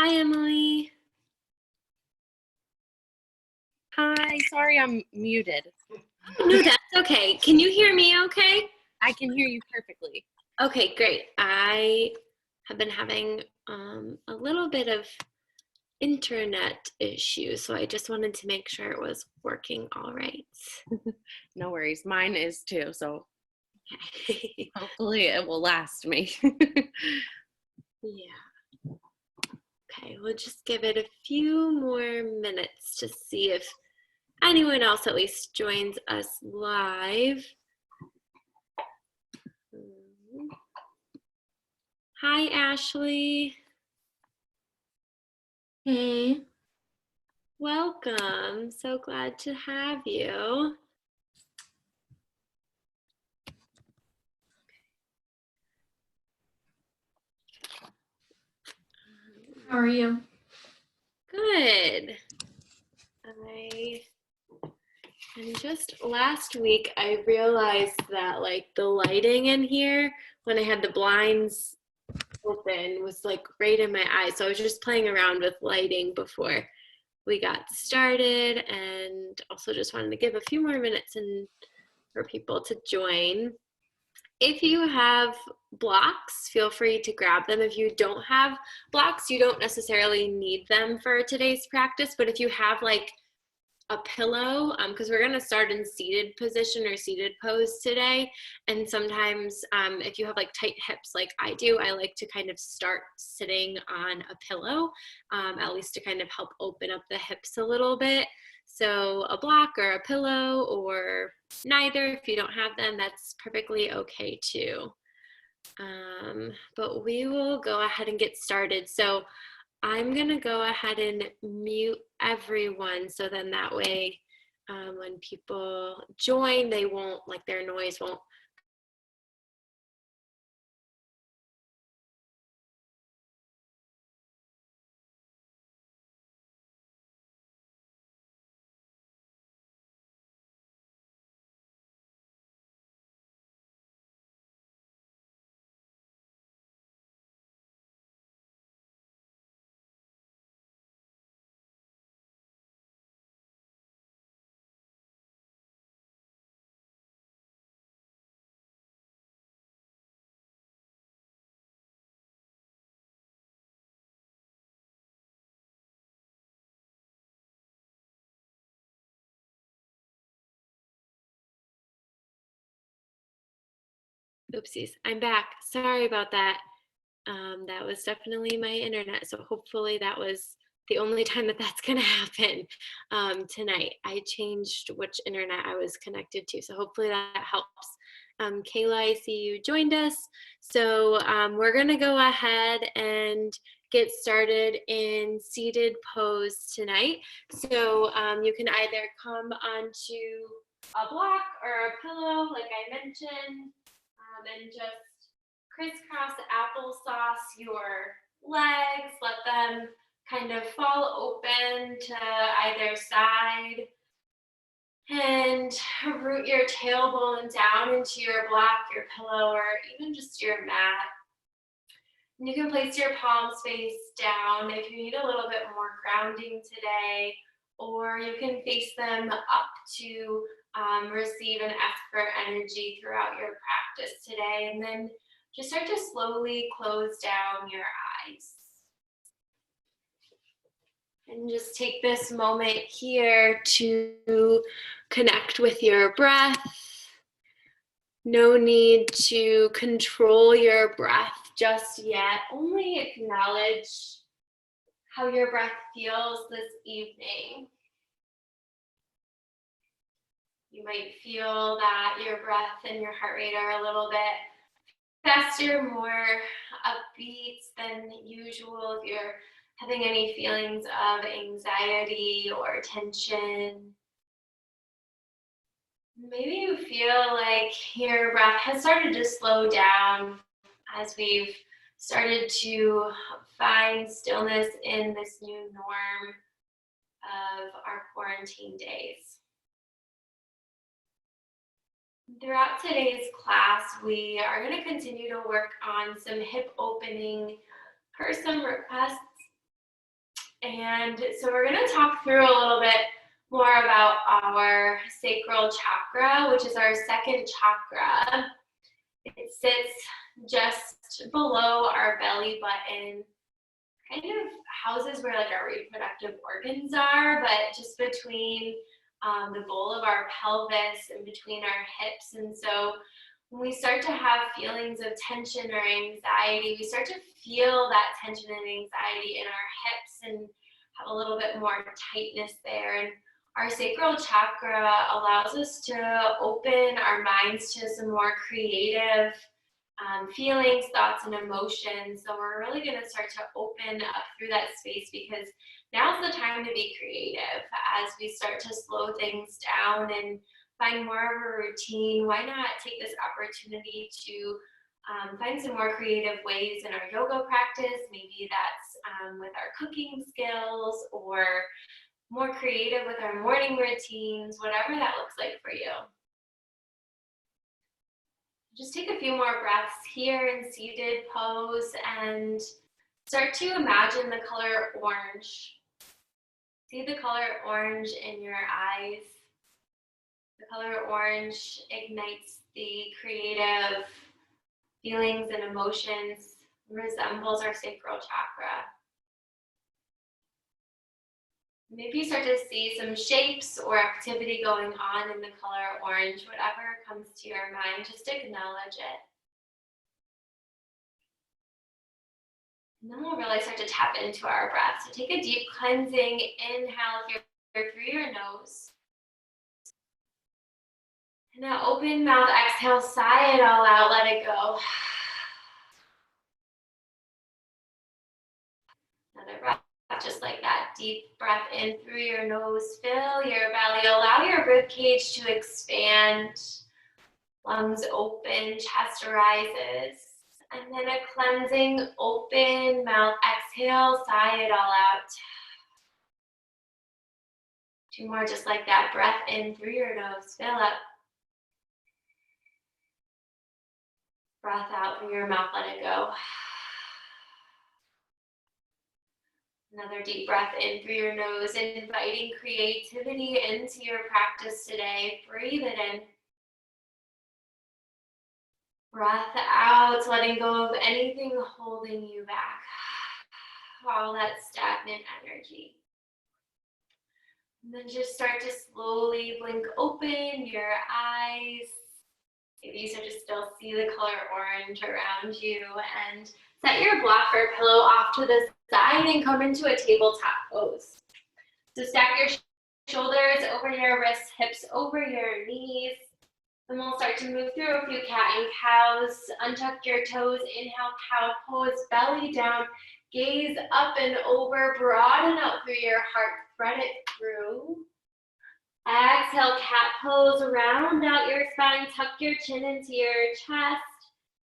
Hi, Emily. Hi, sorry I'm muted. Oh, no, that's okay. Can you hear me okay? I can hear you perfectly. Okay, great. I have been having a little bit of internet issues, so I just wanted to make sure it was working all right. No worries. Mine is too, so Okay. hopefully it will last me. Yeah. Okay, we'll just give it a few more minutes to see if anyone else at least joins us live. Hi, Ashley. Hey. Welcome. So glad to have you. How are you? Good. And just last week I realized that like the lighting in here when I had the blinds open was like right in my eyes. So I was just playing around with lighting before we got started, and also just wanted to give a few more minutes and for people to join. If you have blocks, feel free to grab them. If you don't have blocks, you don't necessarily need them for today's practice, but if you have like a pillow, because we're going to start in seated position or seated pose today, and sometimes if you have like tight hips like I do, I like to kind of start sitting on a pillow, at least to kind of help open up the hips a little bit. So a block or a pillow or neither, if you don't have them, that's perfectly okay too. But we will go ahead and get started. So I'm gonna go ahead and mute everyone, so then that way when people join, they won't, like their noise won't. Oopsies, I'm back. Sorry about that. That was definitely my internet. So hopefully that was the only time that that's going to happen tonight. I changed which internet I was connected to. So hopefully that helps. Kayla, I see you joined us. So we're going to go ahead and get started in seated pose tonight. So you can either come onto a block or a pillow, like I mentioned, and just crisscross applesauce your legs, let them kind of fall open to either side, and root your tailbone down into your block, your pillow, or even just your mat. And you can place your palms face down if you need a little bit more grounding today, or you can face them up to receive and ask for energy throughout your practice today. And then just start to slowly close down your eyes. And just take this moment here to connect with your breath. No need to control your breath just yet. Only acknowledge how your breath feels this evening. You might feel that your breath and your heart rate are a little bit faster, more upbeat than usual. If you're having any feelings of anxiety or tension, maybe you feel like your breath has started to slow down as we've started to find stillness in this new norm of our quarantine days. Throughout today's class, we are going to continue to work on some hip opening per some requests. And so we're going to talk through a little bit more about our sacral chakra, which is our second chakra. It sits just below our belly button, kind of houses where like our reproductive organs are, but just between the bowl of our pelvis and between our hips. And so when we start to have feelings of tension or anxiety, we start to feel that tension and anxiety in our hips and have a little bit more tightness there. And our sacral chakra allows us to open our minds to some more creative feelings, thoughts, and emotions. So we're really going to start to open up through that space, because now's the time to be creative. As we start to slow things down and find more of a routine, why not take this opportunity to find some more creative ways in our yoga practice? Maybe that's with our cooking skills, or more creative with our morning routines, whatever that looks like for you. Just take a few more breaths here in seated pose and start to imagine the color orange. See the color orange in your eyes. The color orange ignites the creative feelings and emotions, resembles our sacral chakra. Maybe you start to see some shapes or activity going on in the color orange. Whatever comes to your mind, just acknowledge it. And then we'll really start to tap into our breath. So take a deep cleansing inhale here through your nose. And now open mouth, exhale, sigh it all out, let it go. Another breath. Just like that, deep breath in through your nose, fill your belly, allow your rib cage to expand, lungs open, chest rises, and then a cleansing, open mouth, exhale, sigh it all out. Two more just like that, breath in through your nose, fill up. Breath out through your mouth, let it go. Another deep breath in through your nose, inviting creativity into your practice today. Breathe it in. Breath out, letting go of anything holding you back. All that stagnant energy. And then just start to slowly blink open your eyes. Maybe you start to still see the color orange around you, and set your block or pillow off to the side and come into a tabletop pose. So stack your shoulders over your wrists, hips over your knees. And we'll start to move through a few cat and cows. Untuck your toes, inhale, cow pose, belly down, gaze up and over, broaden out through your heart, thread it through. Exhale, cat pose, round out your spine, tuck your chin into your chest.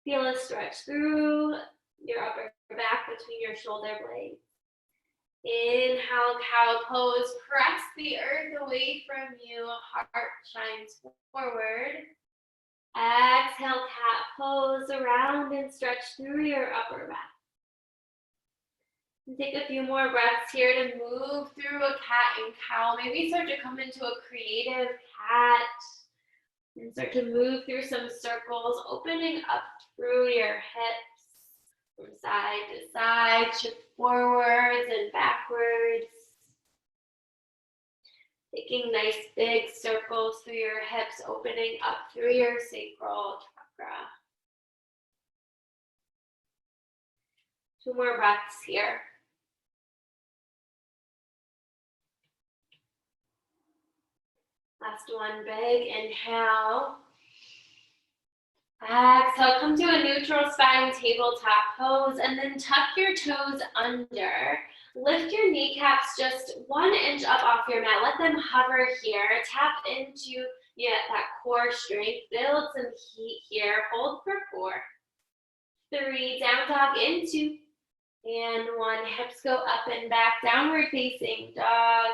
Feel a stretch through your upper back between your shoulder blades. Inhale, cow pose, press the earth away from you, heart shines forward. Exhale, cat pose, around and stretch through your upper back. And take a few more breaths here to move through a cat and cow. Maybe start to come into a creative cat and start to move through some circles, opening up through your hips from side to side, shift forwards and backwards. Taking nice big circles through your hips, opening up through your sacral chakra. Two more breaths here. Last one, big inhale. Exhale, come to a neutral spine tabletop pose, and then tuck your toes under. Lift your kneecaps just 1 inch up off your mat. Let them hover here. Tap into that core strength. Build some heat here. Hold for 4, 3, down dog in 2, and 1. Hips go up and back, downward facing dog.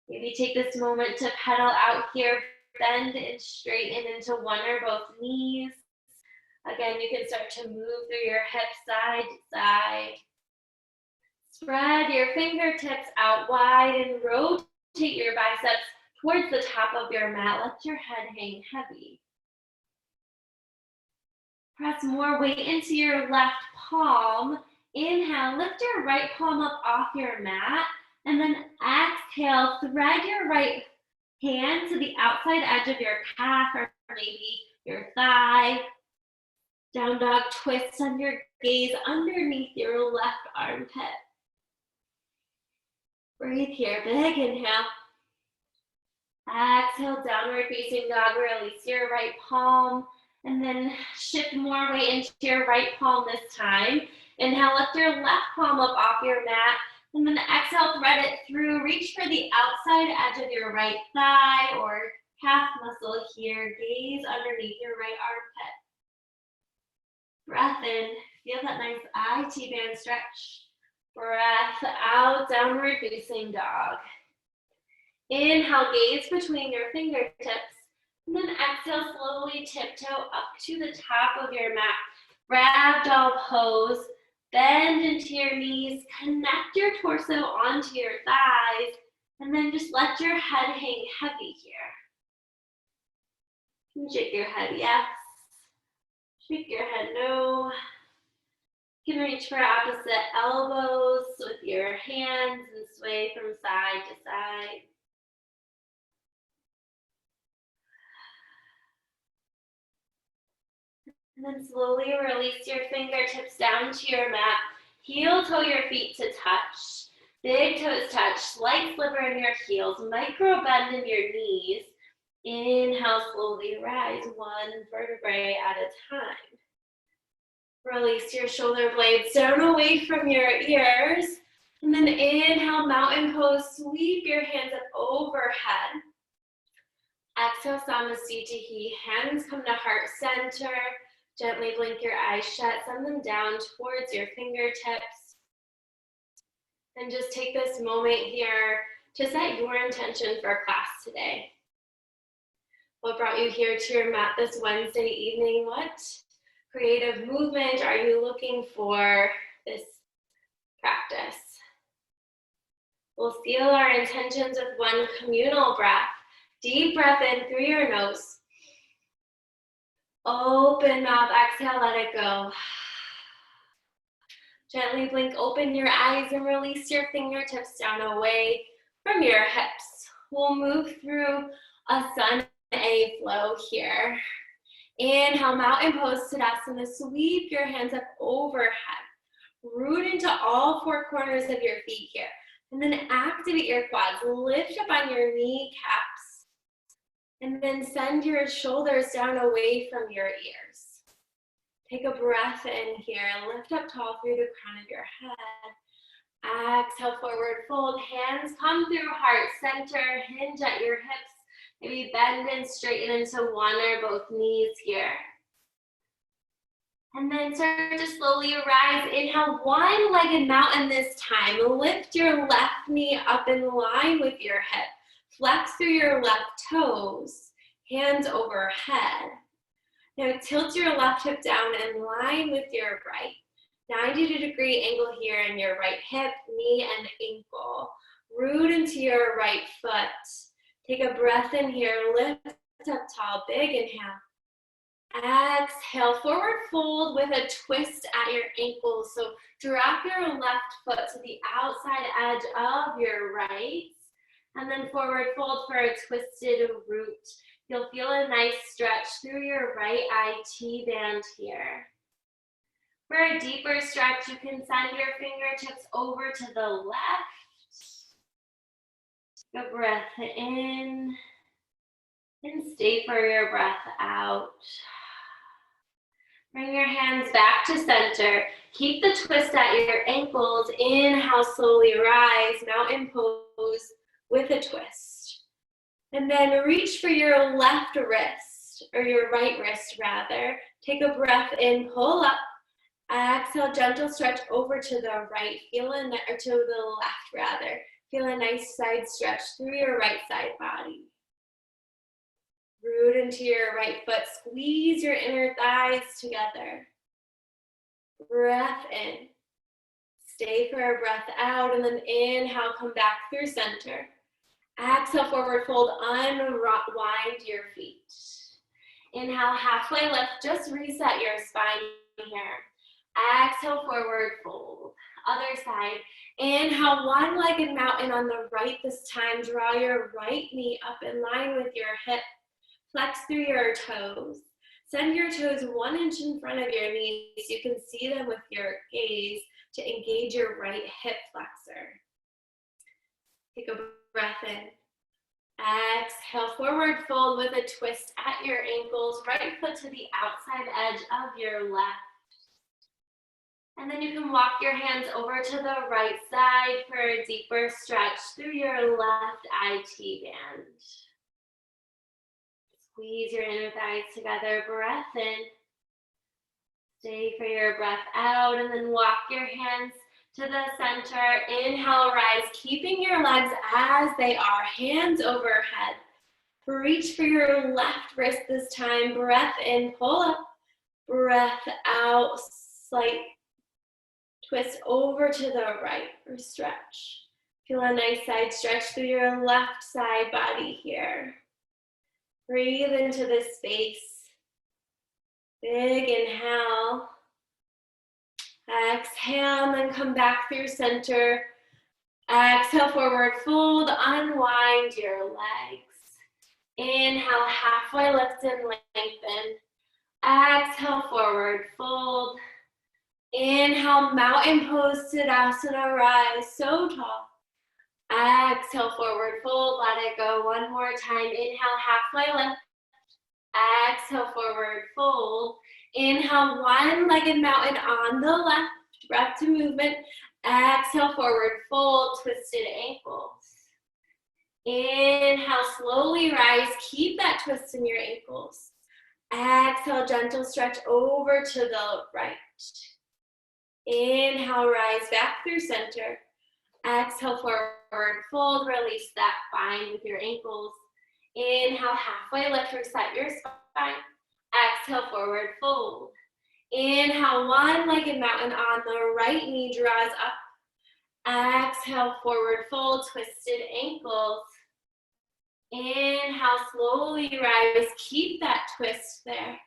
Maybe take this moment to pedal out here, bend and straighten into one or both knees. Again, you can start to move through your hips side to side. Spread your fingertips out wide and rotate your biceps towards the top of your mat. Let your head hang heavy. Press more weight into your left palm. Inhale, lift your right palm up off your mat. And then exhale, thread your right hand to the outside edge of your calf or maybe your thigh. Down dog, twist on your gaze underneath your left armpit. Breathe here, big inhale. Exhale, downward facing dog, release your right palm. And then shift more weight into your right palm this time. Inhale, lift your left palm up off your mat. And then exhale, thread it through. Reach for the outside edge of your right thigh or calf muscle here. Gaze underneath your right armpit. Breath in. Feel that nice IT band stretch. Breath out, downward facing dog. Inhale, gaze between your fingertips. And then exhale, slowly tiptoe up to the top of your mat. Ragdoll pose. Bend into your knees. Connect your torso onto your thighs. And then just let your head hang heavy here. You can shake your head yes. Shake your head no. You can reach for opposite elbows with your hands and sway from side to side. And then slowly release your fingertips down to your mat. Heel toe your feet to touch. Big toes touch. Slight sliver in your heels. Micro bend in your knees. Inhale, slowly rise one vertebrae at a time. Release your shoulder blades down away from your ears. And then inhale, mountain pose. Sweep your hands up overhead. Exhale, Samasthiti. Hands come to heart center. Gently blink your eyes shut. Send them down towards your fingertips. And just take this moment here to set your intention for class today. What brought you here to your mat this Wednesday evening? What creative movement are you looking for this practice? We'll seal our intentions with one communal breath. Deep breath in through your nose. Open mouth, exhale, let it go. Gently blink open your eyes and release your fingertips down away from your hips. We'll move through a sun A flow here. Inhale, mountain pose, Tadasana. Sweep your hands up overhead. Root into all four corners of your feet here. And then activate your quads. Lift up on your kneecaps. And then send your shoulders down away from your ears. Take a breath in here. Lift up tall through the crown of your head. Exhale, forward fold. Hands come through heart center. Hinge at your hips. Maybe bend and straighten into one or both knees here. And then start to slowly rise. Inhale, one-legged mountain this time. Lift your left knee up in line with your hip. Flex through your left toes. Hands overhead. Now tilt your left hip down in line with your right. 90-degree angle here in your right hip, knee, and ankle. Root into your right foot. Take a breath in here, lift up tall, big inhale. Exhale, forward fold with a twist at your ankles. So drop your left foot to the outside edge of your right. And then forward fold for a twisted root. You'll feel a nice stretch through your right IT band here. For a deeper stretch, you can send your fingertips over to the left. Take a breath in and stay for your breath out. Bring your hands back to center. Keep the twist at your ankles. Inhale, slowly rise, mountain pose with a twist. And then reach for your left wrist, or your right wrist rather. Take a breath in, pull up. Exhale, gentle stretch over to the right. Or to the left rather. Feel a nice side stretch through your right side body. Root into your right foot. Squeeze your inner thighs together. Breath in. Stay for a breath out, and then inhale, come back through center. Exhale, forward fold, unwind your feet. Inhale, halfway lift, just reset your spine here. Exhale, forward fold. Other side. Inhale, one-legged mountain on the right this time. Draw your right knee up in line with your hip. Flex through your toes. Send your toes 1 inch in front of your knees. You can see them with your gaze to engage your right hip flexor. Take a breath in. Exhale, forward fold with a twist at your ankles. Right foot to the outside edge of your left. And then you can walk your hands over to the right side for a deeper stretch through your left IT band. Squeeze your inner thighs together, breath in. Stay for your breath out, and then walk your hands to the center. Inhale, rise, keeping your legs as they are, hands overhead. Reach for your left wrist this time. Breath in, pull up. Breath out, slight twist over to the right or stretch. Feel a nice side stretch through your left side body here. Breathe into this space. Big inhale. Exhale, and then come back through center. Exhale, forward fold, unwind your legs. Inhale, halfway lift and lengthen. Exhale, forward fold. Inhale, mountain pose, Tadasana, rise, so tall. Exhale, forward fold, let it go. One more time. Inhale, halfway lift. Exhale, forward fold. Inhale, one-legged mountain on the left. Breath to movement. Exhale, forward fold, twisted ankles. Inhale, slowly rise. Keep that twist in your ankles. Exhale, gentle stretch over to the right. Inhale, rise back through center. Exhale, forward fold. Release that bind with your ankles. Inhale, halfway lift, reset your spine. Exhale, forward fold. Inhale, one-legged mountain on the right knee draws up. Exhale, forward fold, twisted ankles. Inhale, slowly rise. Keep that twist there.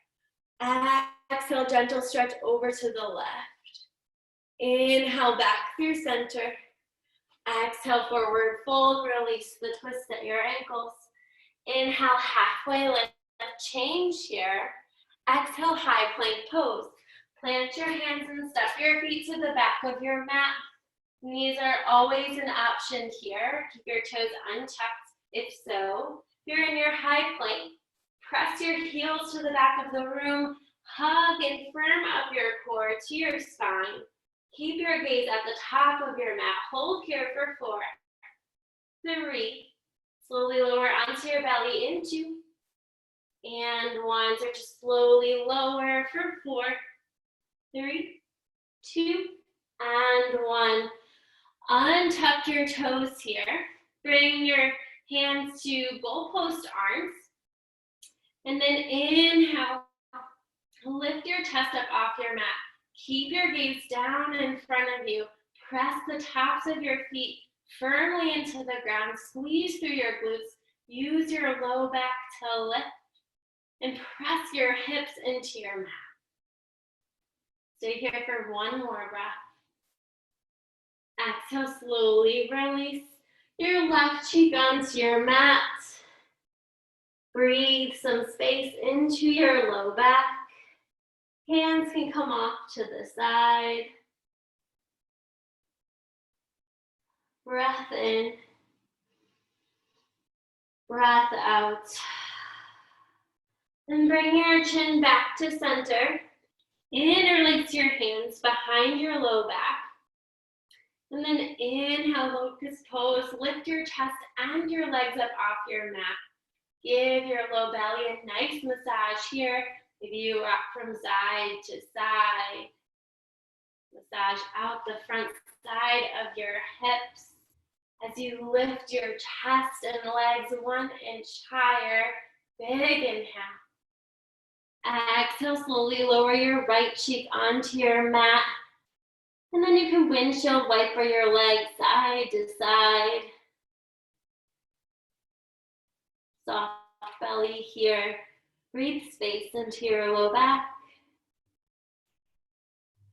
Exhale, gentle stretch over to the left. Inhale, back through center. Exhale, forward fold. Release the twist at your ankles. Inhale, halfway lift, change here. Exhale, high plank pose. Plant your hands and step your feet to the back of your mat. Knees are always an option here. Keep your toes untucked. If so, if you're in your high plank, press your heels to the back of the room. Hug and firm up your core to your spine. Keep your gaze at the top of your mat. Hold here for 4, 3. Slowly lower onto your belly in 2. And 1. Start to slowly lower for 4, 3, 2, and 1. Untuck your toes here. Bring your hands to goalpost arms. And then inhale. Lift your chest up off your mat. Keep your gaze down in front of you. Press the tops of your feet firmly into the ground. Squeeze through your glutes. Use your low back to lift. And press your hips into your mat. Stay here for 1 more breath. Exhale, slowly release your left cheek onto your mat. Breathe some space into your low back. Hands can come off to the side. Breath in. Breath out. Then bring your chin back to center. Interlace your hands behind your low back. And then inhale, locust pose. Lift your chest and your legs up off your mat. Give your low belly a nice massage here. Maybe you rock from side to side. Massage out the front side of your hips. As you lift your chest and legs 1 inch higher. Big inhale. Exhale, slowly lower your right cheek onto your mat. And then you can windshield wiper your legs side to side. Soft belly here. Breathe space into your low back.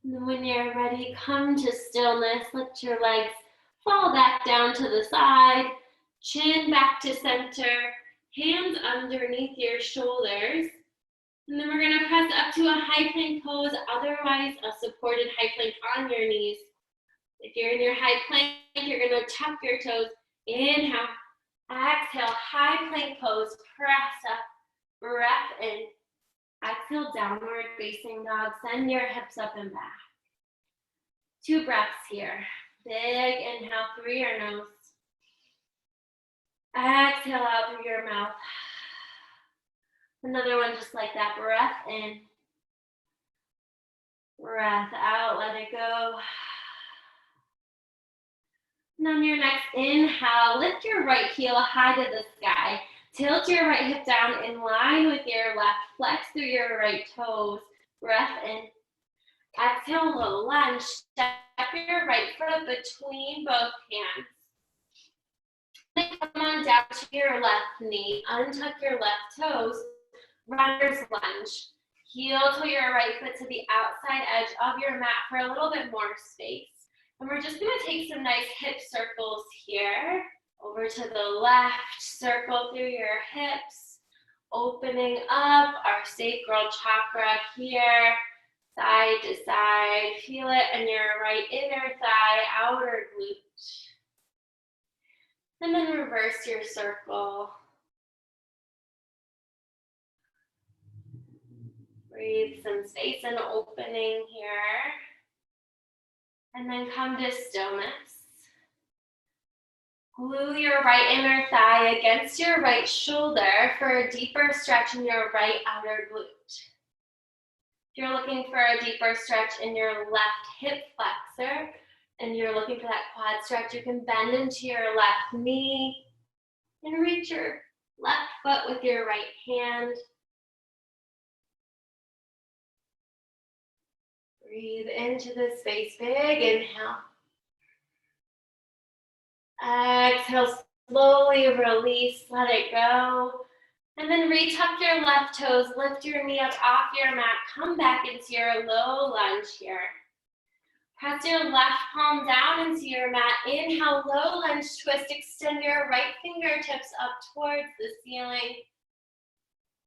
And then when you're ready, come to stillness. Let your legs fall back down to the side. Chin back to center. Hands underneath your shoulders. And then we're going to press up to a high plank pose, otherwise a supported high plank on your knees. If you're in your high plank, you're going to tuck your toes. Inhale, exhale, high plank pose, press up, breath in. Exhale, downward facing dog. Send your hips up and back. 2 breaths here. Big inhale through your nose. Exhale out through your mouth. Another one just like that. Breath in. Breath out. Let it go. And on your next inhale, lift your right heel high to the sky. Tilt your right hip down in line with your left. Flex through your right toes. Breath in. Exhale, low lunge. Step your right foot between both hands. Then come on down to your left knee. Untuck your left toes. Runner's lunge. Heel to your right foot to the outside edge of your mat for a little bit more space. And we're just going to take some nice hip circles here. Over to the left, circle through your hips. Opening up our sacral chakra here. Side to side. Feel it in your right inner thigh, outer glute. And then reverse your circle. Breathe some space and opening here. And then come to stillness. Glue your right inner thigh against your right shoulder for a deeper stretch in your right outer glute. If you're looking for a deeper stretch in your left hip flexor and you're looking for that quad stretch, you can bend into your left knee and reach your left foot with your right hand. Breathe into the space, big inhale. Exhale, slowly release, let it go. And then retuck your left toes, lift your knee up off your mat, come back into your low lunge here. Press your left palm down into your mat. Inhale, low lunge twist, extend your right fingertips up towards the ceiling.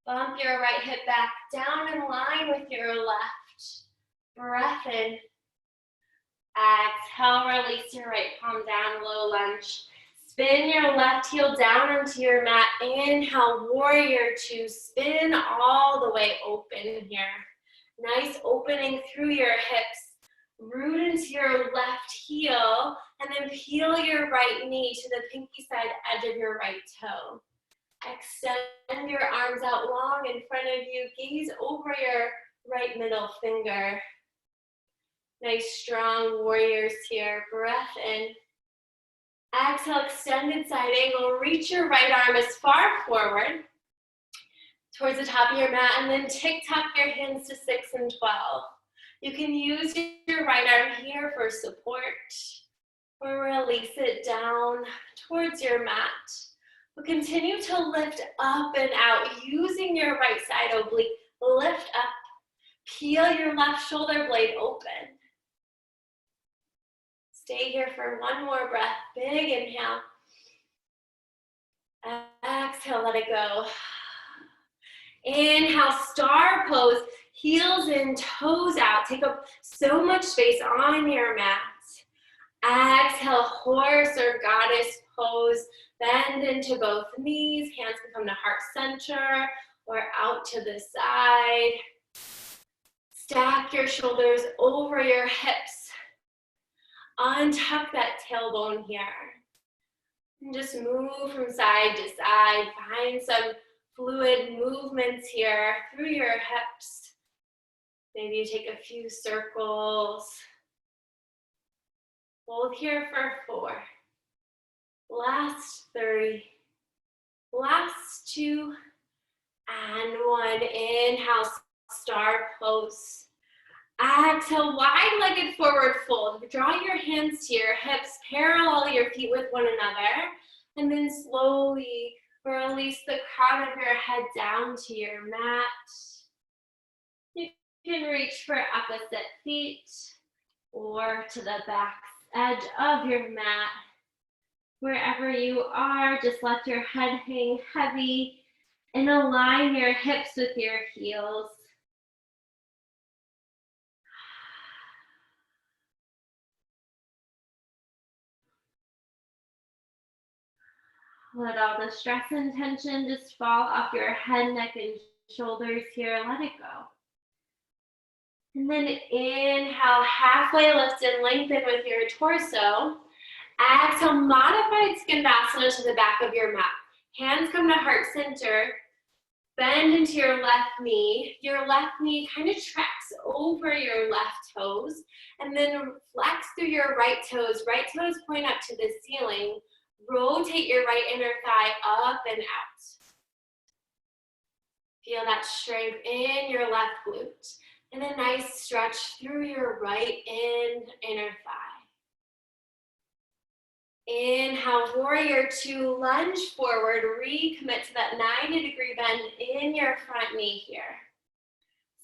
Bump your right hip back down in line with your left. Breath in. Exhale, release your right palm down, low lunge. Spin your left heel down onto your mat. Inhale, warrior 2. Spin all the way open here. Nice opening through your hips. Root into your left heel, and then peel your right knee to the pinky side edge of your right toe. Extend your arms out long in front of you. Gaze over your right middle finger. Nice strong warriors here. Breath in. Exhale, extended side angle. Reach your right arm as far forward towards the top of your mat, and then tick-tock your hands to 6 and 12. You can use your right arm here for support, or release it down towards your mat. But continue to lift up and out, using your right side oblique. Lift up. Peel your left shoulder blade open. Stay here for one more breath. Big inhale. Exhale, let it go. Inhale, star pose. Heels in, toes out. Take up so much space on your mat. Exhale, horse or goddess pose. Bend into both knees. Hands can come to heart center or out to the side. Stack your shoulders over your hips. Untuck that tailbone here. And just move from side to side. Find some fluid movements here through your hips. Maybe you take a few circles. Hold here for 4. Last 3. Last 2. And 1. Inhale, star pose. Exhale, wide-legged forward fold. Draw your hands to your hips, parallel your feet with one another, and then slowly release the crown of your head down to your mat. You can reach for opposite feet or to the back edge of your mat. Wherever you are, just let your head hang heavy and align your hips with your heels. Let all the stress and tension just fall off your head, neck, and shoulders here. Let it go. And then inhale, halfway lift and lengthen with your torso. Exhale, modified Skandasana to the back of your mat. Hands come to heart center. Bend into your left knee. Your left knee kind of tracks over your left toes. And then flex through your right toes. Right toes point up to the ceiling. Rotate your right inner thigh up and out. Feel that strength in your left glute. And a nice stretch through your right inner thigh. Inhale, warrior two, lunge forward, recommit to that 90-degree bend in your front knee here.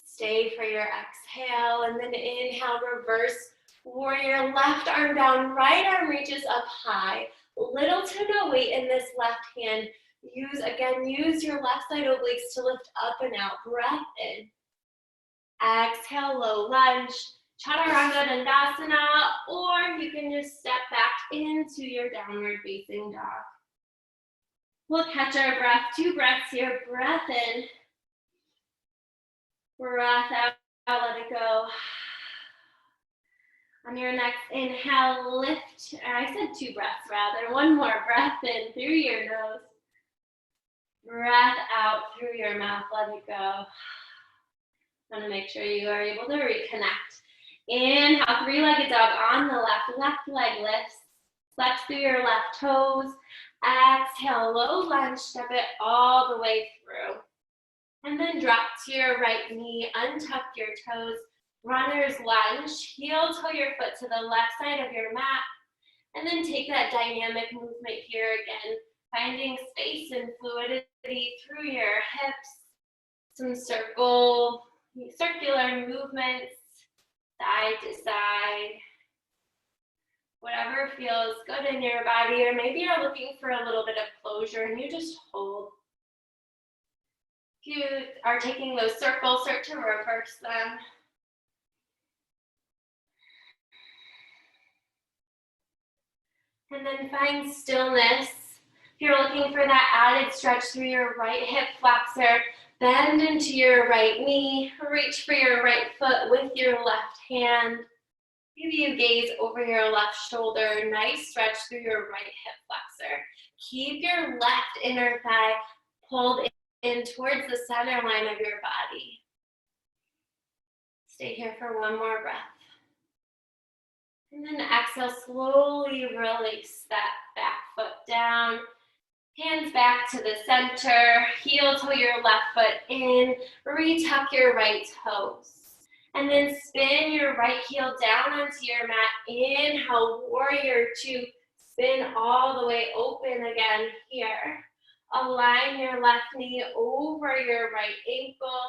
Stay for your exhale, and then inhale, reverse warrior, left arm down, right arm reaches up high. Little to no weight in this left hand. Use your left side obliques to lift up and out. Breath in. Exhale, low lunge. Chaturanga Dandasana, or you can just step back into your downward facing dog. We'll catch our breath. 2 breaths here. Breath in. Breath out. Let it go. On your next inhale, lift. I said 2 breaths rather. 1 more breath in through your nose. Breath out through your mouth. Let it go. Want to make sure you are able to reconnect. Inhale, 3-legged dog on the left leg lifts. Flex through your left toes. Exhale, low lunge, step it all the way through. And then drop to your right knee, untuck your toes. Runner's lunge, heel toe your foot to the left side of your mat. And then take that dynamic movement here again, finding space and fluidity through your hips. Some circular movements. Side to side, whatever feels good in your body, or maybe you're looking for a little bit of closure and you just hold. If you are taking those circles, start to reverse them. And then find stillness. If you're looking for that added stretch through your right hip flexor, bend into your right knee, reach for your right foot with your left hand. Maybe you gaze over your left shoulder, nice stretch through your right hip flexor. Keep your left inner thigh pulled in towards the center line of your body. Stay here for 1 more breath. And then exhale, slowly release that back foot down. Hands back to the center, heel toe your left foot in, retuck your right toes. And then spin your right heel down onto your mat. Inhale, warrior two, spin all the way open again here. Align your left knee over your right ankle.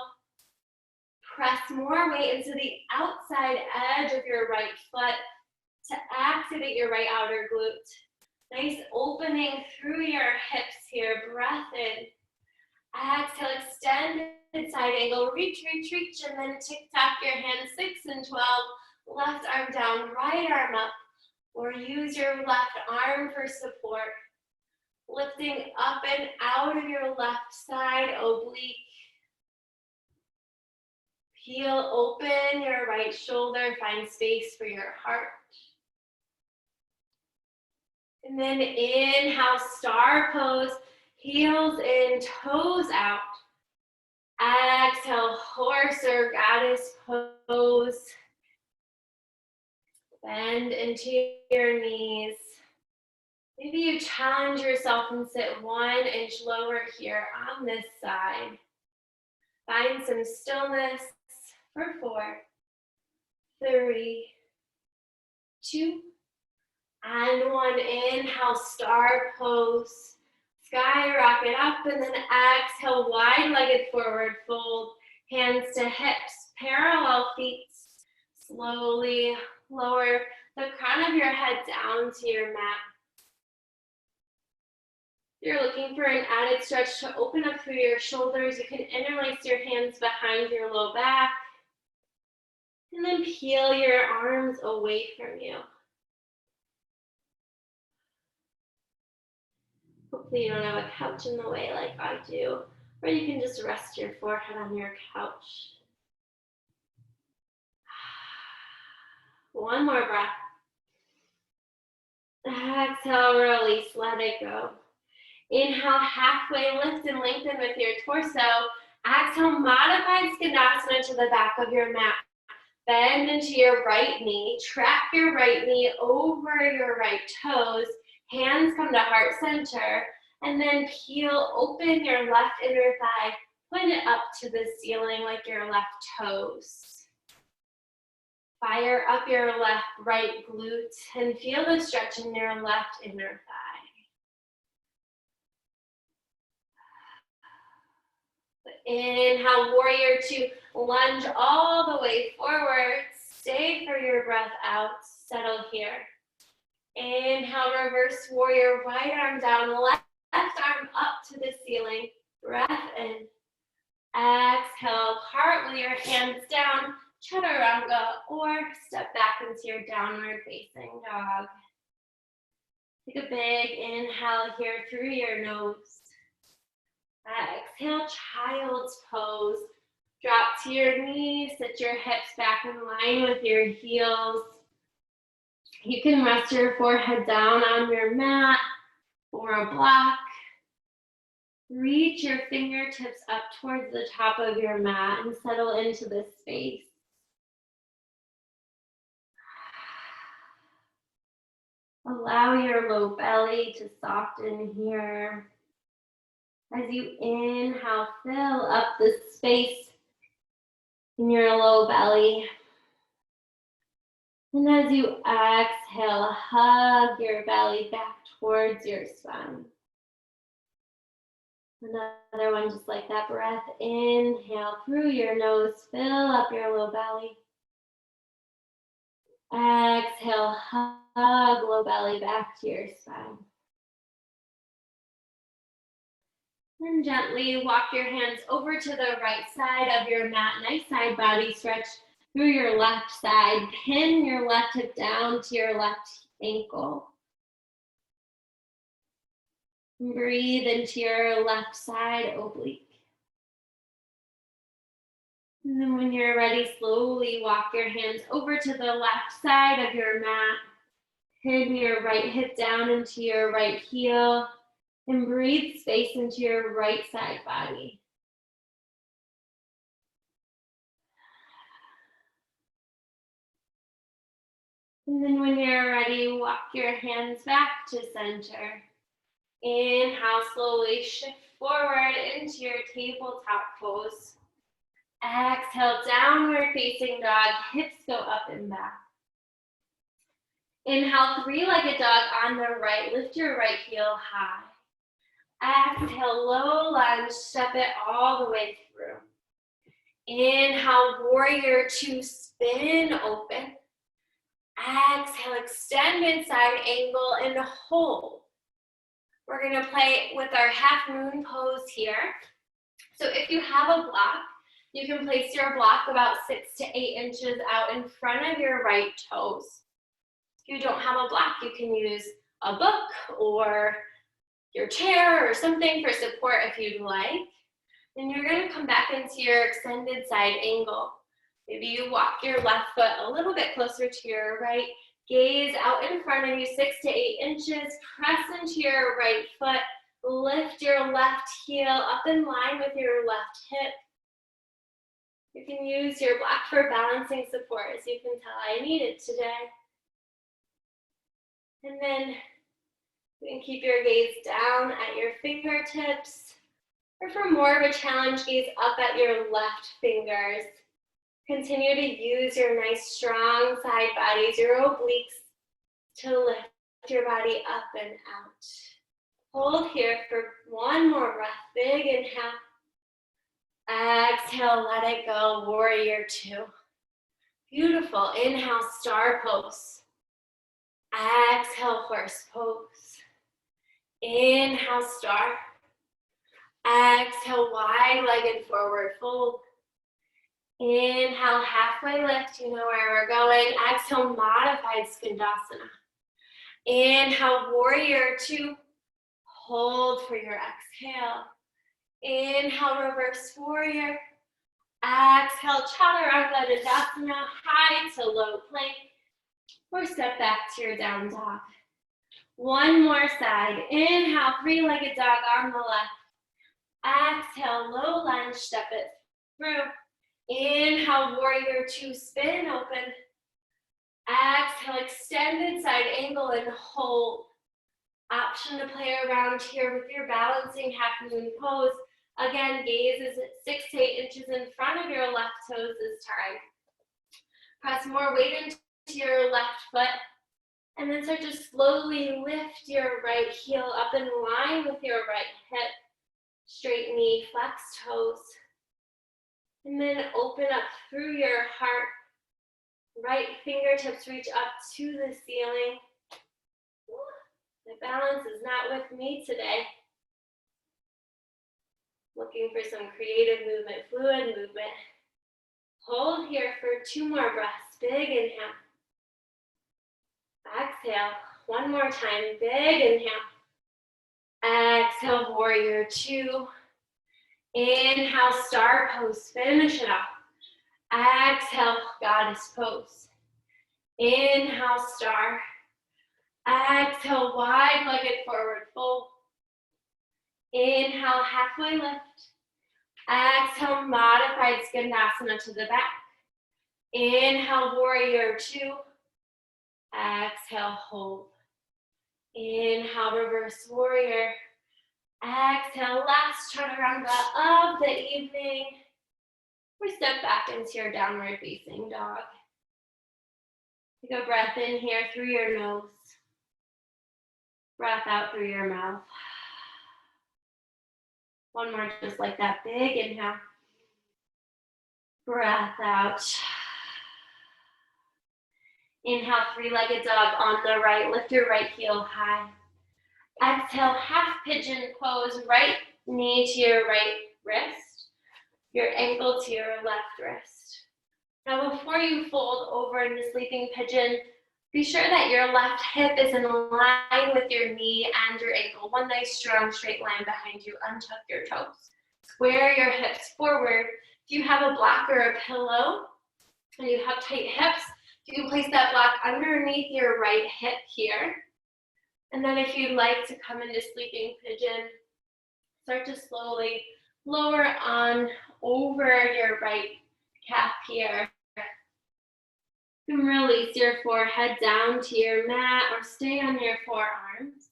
Press more weight into the outside edge of your right foot to activate your right outer glute. Nice opening through your hips here. Breath in. Exhale, extended side angle. Reach, reach, reach, and then tick-tock your hands 6 and 12. Left arm down, right arm up. Or use your left arm for support. Lifting up and out of your left side oblique. Peel open your right shoulder. Find space for your heart. And then inhale, star pose, heels in, toes out. Exhale, horse or goddess pose. Bend into your knees. Maybe you challenge yourself and sit 1 inch lower here on this side. Find some stillness for 4, 3, 2, and 1. Inhale, star pose. Skyrocket up, and then exhale, wide-legged forward fold. Hands to hips, parallel feet. Slowly lower the crown of your head down to your mat. You're looking for an added stretch to open up through your shoulders. You can interlace your hands behind your low back. And then peel your arms away from you. Hopefully you don't have a couch in the way like I do. Or you can just rest your forehead on your couch. One more breath. Exhale, release, let it go. Inhale, halfway lift and lengthen with your torso. Exhale, modified Skanasana to the back of your mat. Bend into your right knee. Track your right knee over your right toes. Hands come to heart center. And then peel open your left inner thigh. Point it up to the ceiling like your left toes. Fire up your right glute and feel the stretch in your left inner thigh. Inhale, warrior 2, lunge all the way forward. Stay for your breath out, settle here. Inhale, reverse warrior, right arm down, left arm up to the ceiling. Breath in. Exhale, heart with your hands down, chaturanga, or step back into your downward facing dog. Take a big inhale here through your nose. Exhale, child's pose. Drop to your knees, sit your hips back in line with your heels. You can rest your forehead down on your mat or a block. Reach your fingertips up towards the top of your mat and settle into this space. Allow your low belly to soften here. As you inhale, fill up the space in your low belly. And as you exhale, hug your belly back towards your spine. Another one just like that. Breath, inhale through your nose, fill up your low belly. Exhale, hug low belly back to your spine. And gently walk your hands over to the right side of your mat. Nice side body stretch through your left side. Pin your left hip down to your left ankle. And breathe into your left side oblique. And then when you're ready, slowly walk your hands over to the left side of your mat. Pin your right hip down into your right heel. And breathe space into your right side body. And then when you're ready, walk your hands back to center. Inhale, slowly shift forward into your tabletop pose. Exhale, downward facing dog, hips go up and back. Inhale, three-legged dog on the right, lift your right heel high. Exhale, low lunge, step it all the way through. Inhale, warrior 2, spin open. Exhale, extended side angle and hold. We're gonna play with our half moon pose here. So if you have a block, you can place your block about 6 to 8 inches out in front of your right toes. If you don't have a block, you can use a book or your chair or something for support if you'd like. Then you're gonna come back into your extended side angle. Maybe you walk your left foot a little bit closer to your right. Gaze out in front of you, 6 to 8 inches. Press into your right foot. Lift your left heel up in line with your left hip. You can use your block for balancing support. As you can tell, I need it today. And then you can keep your gaze down at your fingertips. Or for more of a challenge, gaze up at your left fingers. Continue to use your nice strong side bodies, your obliques, to lift your body up and out. Hold here for one more breath. Big inhale. Exhale, let it go. Warrior two. Beautiful. Inhale, star pose. Exhale, horse pose. Inhale, star. Exhale, wide-legged forward fold. Inhale, halfway lift. You know where we're going. Exhale, modified skandasana. Inhale, warrior two. Hold for your exhale. Inhale, reverse warrior. Exhale, chaturanga dandasana, high to low plank. Or step back to your down dog. One more side. Inhale, three-legged dog on the left. Exhale, low lunge, step it through. Inhale, warrior two, spin open. Exhale, extended side angle and hold. Option to play around here with your balancing half moon pose. Again, gaze is 6 to 8 inches in front of your left toes this time. Press more weight into your left foot. And then start to slowly lift your right heel up in line with your right hip. Straight knee, flex toes. And then open up through your heart. Right fingertips reach up to the ceiling. My balance is not with me today. Looking for some creative movement, fluid movement. Hold here for 2 more breaths. Big inhale. Exhale. One more time. Big inhale. Exhale, warrior two. Inhale, star pose. Finish it off. Exhale, goddess pose. Inhale, star. Exhale, wide-legged forward fold. Inhale, halfway lift. Exhale, modified skandasana to the back. Inhale, warrior two. Exhale, hold. Inhale, reverse warrior. Exhale, last chaturanga of the evening. Or step back into your downward facing dog. Take a breath in here through your nose. Breath out through your mouth. One more just like that. Big inhale. Breath out. Inhale, three-legged dog on the right. Lift your right heel high. Exhale, half pigeon pose. Right knee to your right wrist. Your ankle to your left wrist. Now before you fold over into sleeping pigeon, be sure that your left hip is in line with your knee and your ankle. One nice strong straight line behind you. Untuck your toes. Square your hips forward. If you have a block or a pillow and you have tight hips, you can place that block underneath your right hip here. And then if you'd like to come into sleeping pigeon, start to slowly lower on over your right calf here. You can release your forehead down to your mat or stay on your forearms.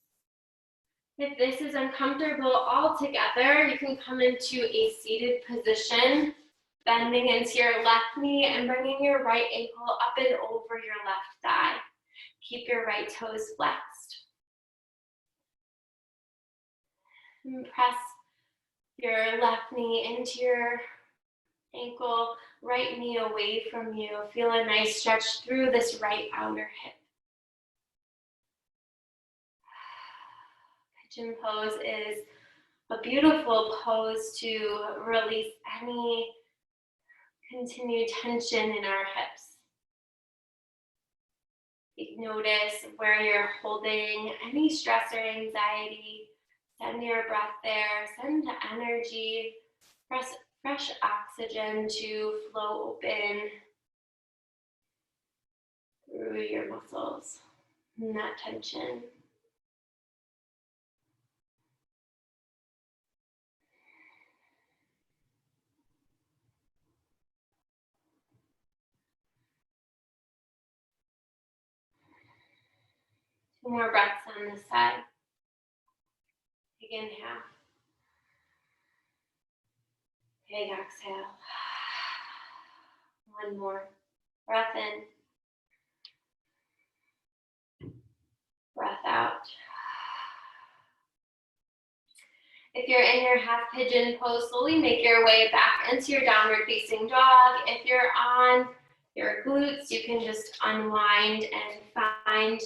If this is uncomfortable altogether, you can come into a seated position, bending into your left knee and bringing your right ankle up and over your left thigh. Keep your right toes flexed. And press your left knee into your ankle, right knee away from you. Feel a nice stretch through this right outer hip. Pigeon pose is a beautiful pose to release any continued tension in our hips. Notice where you're holding any stress or anxiety. Send your breath there, send the energy, press fresh oxygen to flow open through your muscles and that tension. Two more breaths on this side. Big inhale. Big exhale. One more. Breath in. Breath out. If you're in your half pigeon pose, slowly make your way back into your downward facing dog. If you're on your glutes, you can just unwind and find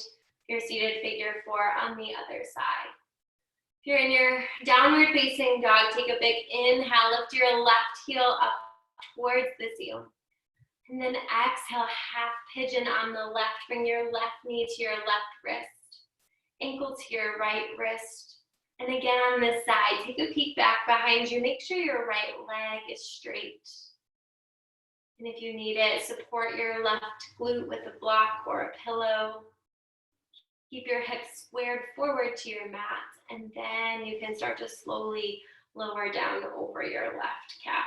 your seated figure 4 on the other side. If you're in your downward facing dog, take a big inhale, lift your left heel up towards the ceiling. And then exhale, half pigeon on the left. Bring your left knee to your left wrist, ankle to your right wrist. And again on this side, take a peek back behind you. Make sure your right leg is straight. And if you need it, support your left glute with a block or a pillow. Keep your hips squared forward to your mat, and then you can start to slowly lower down over your left calf.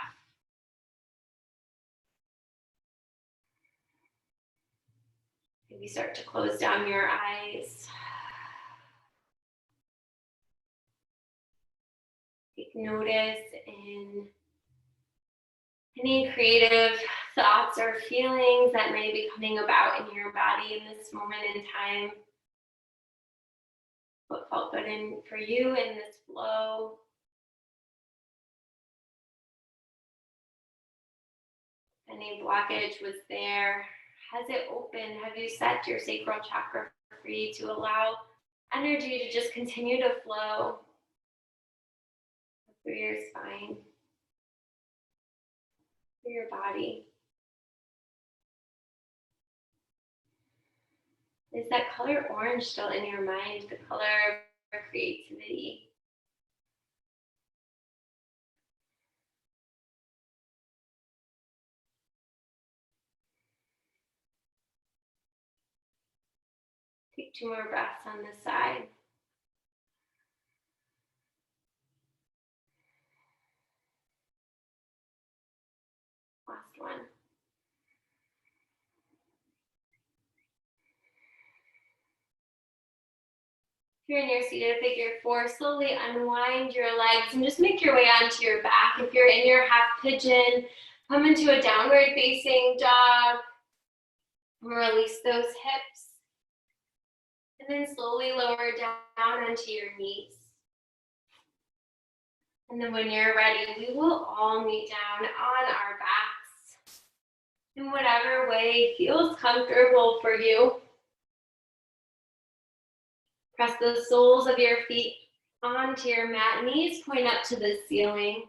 Maybe start to close down your eyes. Take notice in any creative thoughts or feelings that may be coming about in your body in this moment in time. What felt good for you in this flow? Any blockage was there? Has it opened? Have you set your sacral chakra free to allow energy to just continue to flow through your spine, through your body? Is that color orange still in your mind, the color of creativity? Take 2 more breaths on this side. Last one. If you're in your seated figure 4, slowly unwind your legs and just make your way onto your back. If you're in your half pigeon, come into a downward facing dog. Release those hips. And then slowly lower down onto your knees. And then when you're ready, we will all meet down on our backs in whatever way feels comfortable for you. Press the soles of your feet onto your mat. Knees point up to the ceiling.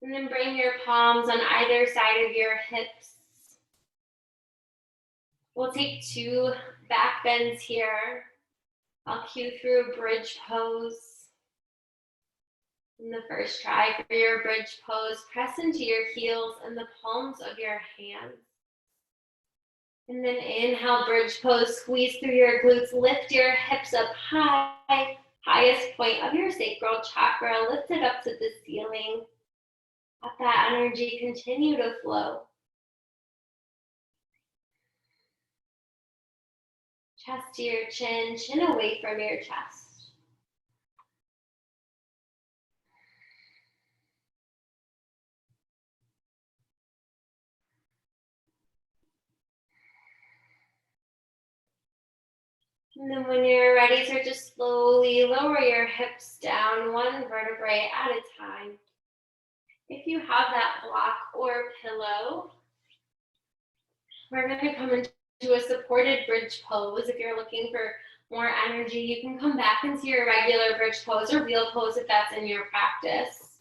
And then bring your palms on either side of your hips. We'll take 2 back bends here. I'll cue through bridge pose. In the first try for your bridge pose, press into your heels and the palms of your hands. And then inhale, bridge pose, squeeze through your glutes, lift your hips up high, highest point of your sacral chakra, lift it up to the ceiling. Let that energy continue to flow. Chest to your chin, chin away from your chest. And then when you're ready, start to slowly lower your hips down 1 vertebrae at a time. If you have that block or pillow, we're going to come into a supported bridge pose. If you're looking for more energy, you can come back into your regular bridge pose or wheel pose if that's in your practice.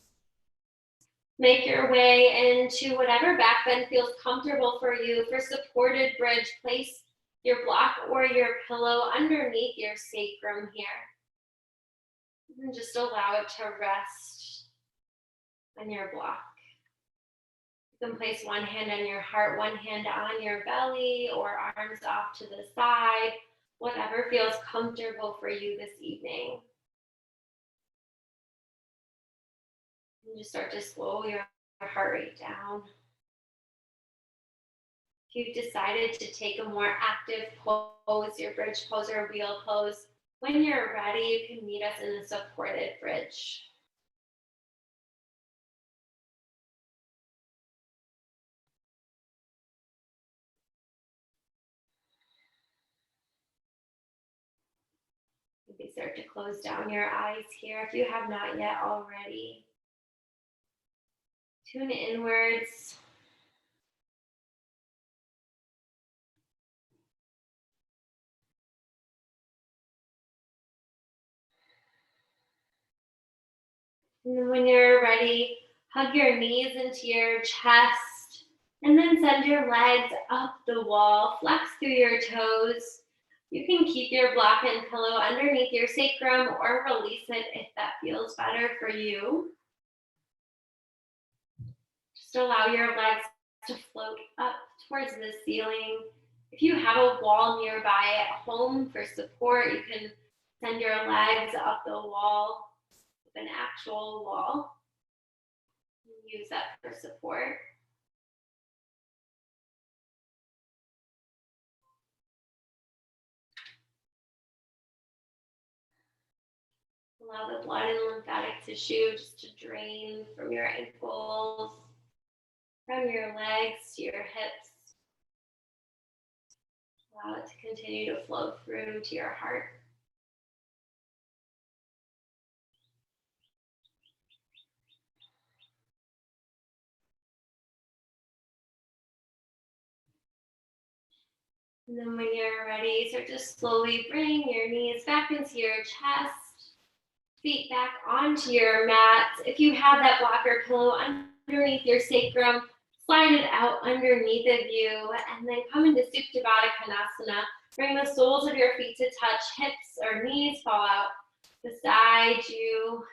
Make your way into whatever back bend feels comfortable for you. For supported bridge, place your block or your pillow underneath your sacrum here. And just allow it to rest on your block. You can place one hand on your heart, one hand on your belly, or arms off to the side, whatever feels comfortable for you this evening. And just start to slow your heart rate down. If you've decided to take a more active pose, your bridge pose or wheel pose, when you're ready, you can meet us in the supported bridge. start to close down your eyes here if you have not yet already. Tune inwards. And then when you're ready, hug your knees into your chest and then send your legs up the wall. Flex through your toes. You can keep your block and pillow underneath your sacrum or release it if that feels better for you. Just allow your legs to float up towards the ceiling. If you have a wall nearby at home for support, you can send your legs up the wall with an actual wall. Use that for support. Allow the blood and lymphatic tissue just to drain from your ankles, from your legs to your hips. Allow it to continue to flow through to your heart. And then when you're ready, start to slowly bring your knees back into your chest, feet back onto your mat. If you have that blocker pillow underneath your sacrum, slide it out underneath of you, and then come into Supta Baddha Konasana. Bring the soles of your feet to touch, hips or knees fall out beside you.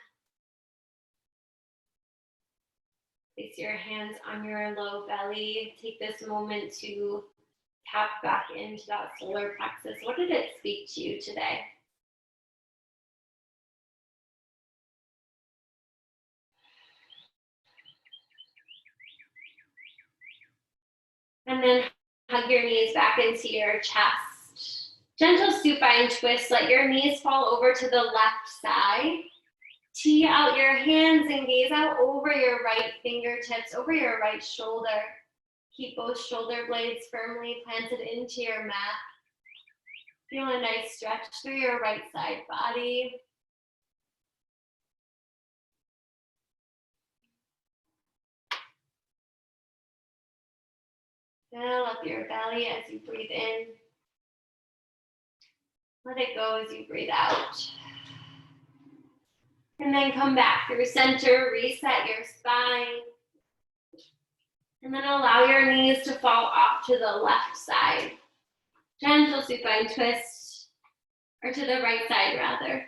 Place your hands on your low belly. Take this moment to tap back into that solar plexus. What did it speak to you today? And then hug your knees back into your chest. Gentle supine twist. Let your knees fall over to the left side. Tee out your hands and gaze out over your right fingertips, over your right shoulder. Keep both shoulder blades firmly planted into your mat. Feel a nice stretch through your right side body. Fill up your belly as you breathe in. Let it go as you breathe out. And then come back through center, reset your spine. And then allow your knees to fall off to the left side. Gentle supine twist, or to the right side rather.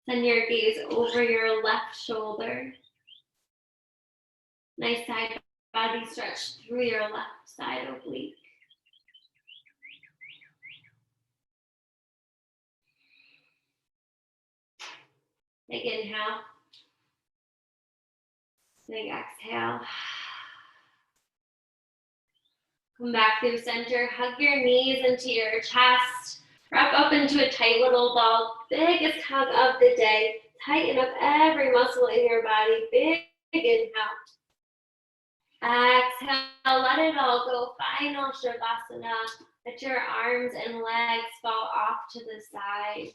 Send your gaze over your left shoulder. Nice side body stretch through your left side oblique. Big inhale. Big exhale. Come back through center. Hug your knees into your chest. Wrap up into a tight little ball. Biggest hug of the day. Tighten up every muscle in your body. Big inhale. Exhale. Let it all go. Final Shavasana. Let your arms and legs fall off to the side.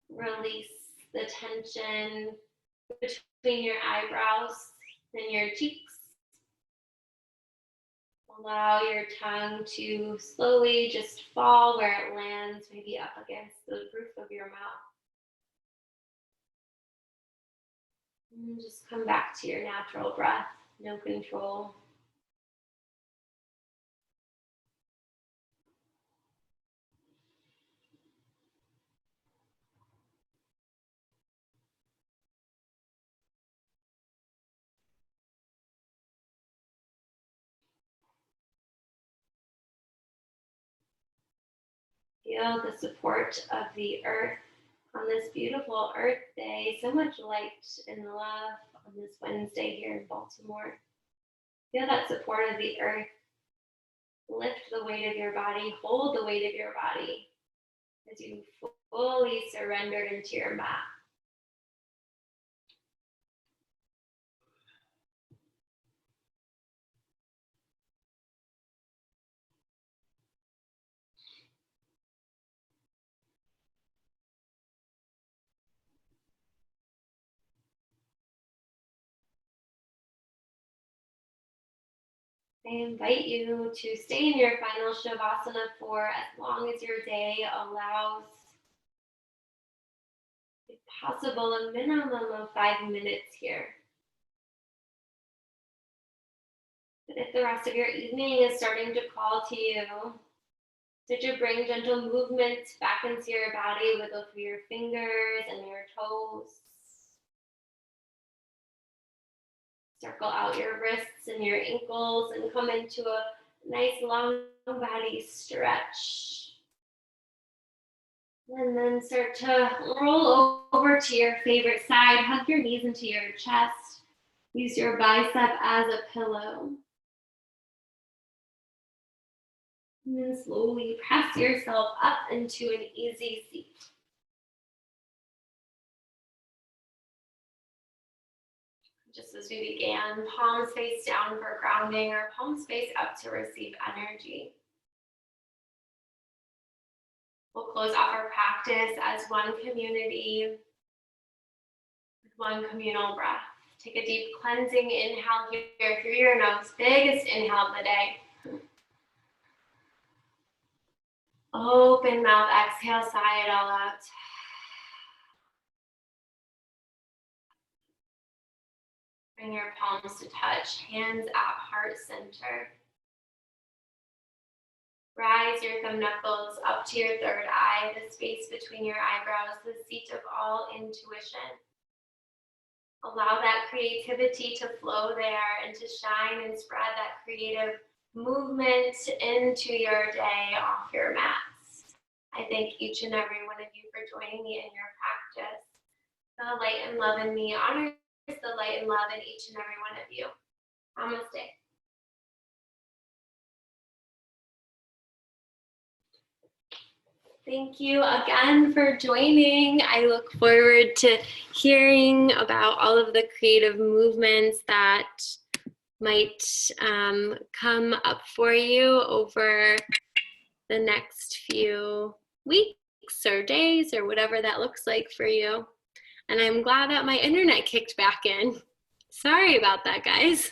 Release the tension between your eyebrows and your cheeks. Allow your tongue to slowly just fall where it lands, maybe up against the roof of your mouth. And just come back to your natural breath, no control. Feel the support of the earth on this beautiful Earth Day. So much light and love on this Wednesday here in Baltimore. Feel that support of the earth. Lift the weight of your body, hold the weight of your body as you fully surrender into your mat. I invite you to stay in your final Shavasana for as long as your day allows. If possible, a minimum of 5 minutes here. But if the rest of your evening is starting to call to you, did you bring gentle movement back into your body, wiggle through your fingers and your toes? Circle out your wrists and your ankles and come into a nice long body stretch. And then start to roll over to your favorite side. Hug your knees into your chest. Use your bicep as a pillow. And then slowly press yourself up into an easy seat. Just as we began, palms face down for grounding or palms face up to receive energy. We'll close off our practice as one community with one communal breath. Take a deep cleansing inhale here through your nose. Biggest inhale of the day. Open mouth, exhale, sigh it all out. Bring your palms to touch, hands at heart center. Rise your thumb knuckles up to your third eye, the space between your eyebrows, the seat of all intuition. Allow that creativity to flow there and to shine and spread that creative movement into your day off your mats. I thank each and every one of you for joining me in your practice. The light and love in me honors the light and love in each and every one of you. Namaste. Thank you again for joining. I look forward to hearing about all of the creative movements that might come up for you over the next few weeks or days or whatever that looks like for you. And I'm glad that my internet kicked back in. Sorry about that, guys.